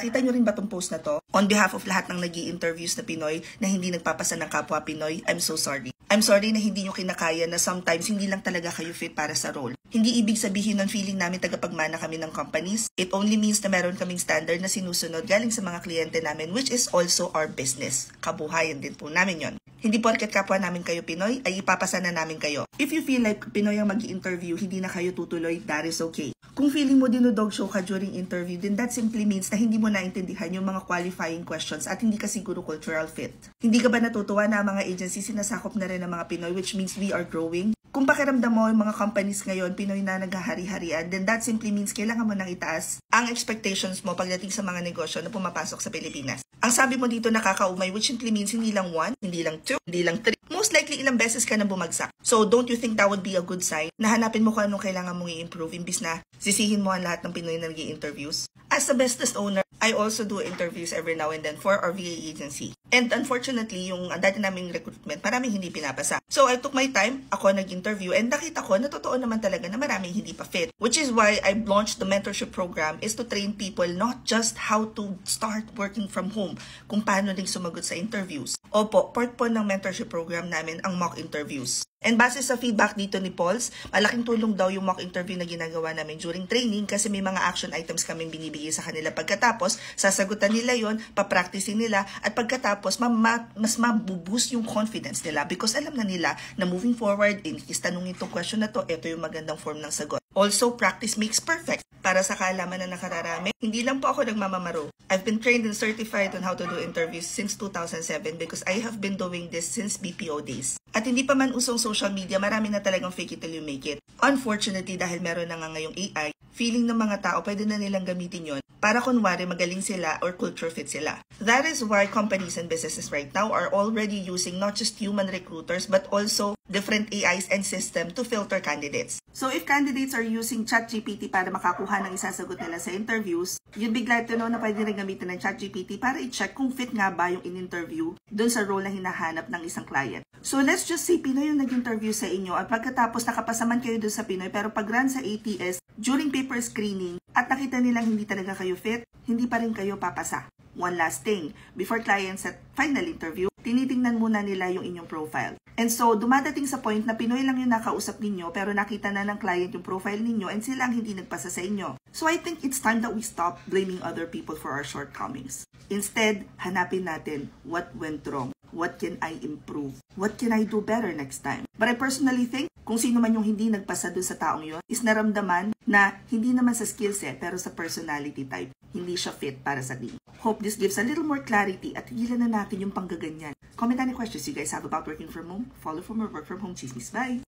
Nakita nyo rin ba tong post na to? On behalf of lahat ng nag-i-interviews na Pinoy na hindi nagpapasa ng kapwa Pinoy, I'm so sorry. I'm sorry na hindi nyo kinakaya na sometimes hindi lang talaga kayo fit para sa role. Hindi ibig sabihin nun feeling namin tagapagmana kami ng companies. It only means na meron kaming standard na sinusunod galing sa mga kliyente namin, which is also our business. Kabuhayan din po namin yon. Hindi porket kapwa namin kayo Pinoy, ay ipapasa na namin kayo. If you feel like Pinoy ang mag-i-interview, hindi na kayo tutuloy, that is okay. Kung feeling mo dinodog show ka during interview, then that simply means na hindi mo naintindihan yung mga qualifying questions at hindi ka siguro cultural fit. Hindi ka ba natutuwa na ang mga agency sinasakop na rin ng mga Pinoy, which means we are growing? Kung pakiramdam mo yung mga companies ngayon, Pinoy na naghahari-harian, then that simply means kailangan mo nang itaas ang expectations mo pagdating sa mga negosyo na pumapasok sa Pilipinas. Ang sabi mo dito nakakaumay, which simply means hindi lang 1, hindi lang 2, hindi lang 3. Most likely ilang beses ka na bumagsak. So don't you think that would be a good sign? Na hanapin mo kung anong kailangan mong i-improve imbis na sisihin mo ang lahat ng Pinoy na nag-i-interviews. As a business owner, I also do interviews every now and then for our VA agency. And unfortunately, yung dati naming recruitment, maraming hindi pinapasa. So I took my time, ako nag-interview, and nakita ko na totoo naman talaga na maraming hindi pa fit. Which is why I launched the mentorship program is to train people not just how to start working from home, kung paano din sumagot sa interviews. Opo, part po ng mentorship program namin ang mock interviews. And base sa feedback dito ni Pauls, malaking tulong daw yung mock interview na ginagawa namin during training kasi may mga action items kaming binibigay sa kanila. Pagkatapos, sasagutan nila yon, papracticing nila, at pagkatapos, mas mabuboost yung confidence nila because alam na nila na moving forward, in case tanungin itong question na to, ito yung magandang form ng sagot. Also, practice makes perfect. Para sa kaalaman na nakararami, hindi lang po ako nagmamamaro. I've been trained and certified on how to do interviews since 2007 because I have been doing this since BPO days. At hindi pa man usong social media, marami na talagang fake it till you make it. Unfortunately, dahil meron na nga ngayong AI, feeling ng mga tao pwede na nilang gamitin yon para kunwari magaling sila or culture fit sila. That is why companies and businesses right now are already using not just human recruiters but also different AIs and system to filter candidates. So if candidates are using ChatGPT para makakuha ng isasagot nila sa interviews, you'd be glad to know na pwede rin gamitin ng ChatGPT para i-check kung fit nga ba yung in-interview dun sa role na hinahanap ng isang client. So let's just say Pinoy yung nag-interview sa inyo at pagkatapos nakapasaman kayo dun sa Pinoy pero pag-run sa ATS during paper screening at nakita nilang hindi talaga kayo fit, hindi pa rin kayo papasa. One last thing, before clients at final interview, tinitingnan muna nila yung inyong profile. And so, dumadating sa point na Pinoy lang yung nakausap ninyo pero nakita na ng client yung profile ninyo and sila ang hindi nagpasa sa inyo. So I think it's time that we stop blaming other people for our shortcomings. Instead, hanapin natin what went wrong. What can I improve? What can I do better next time? But I personally think, kung sino man yung hindi nagpasa dun sa taong yun, is naramdaman na hindi naman sa skill set, pero sa personality type. Hindi siya fit para sa team. Hope this gives a little more clarity at higilan na natin yung panggaganyan. Comment any questions you guys have about working from home. Follow for more work from home chismis. Bye!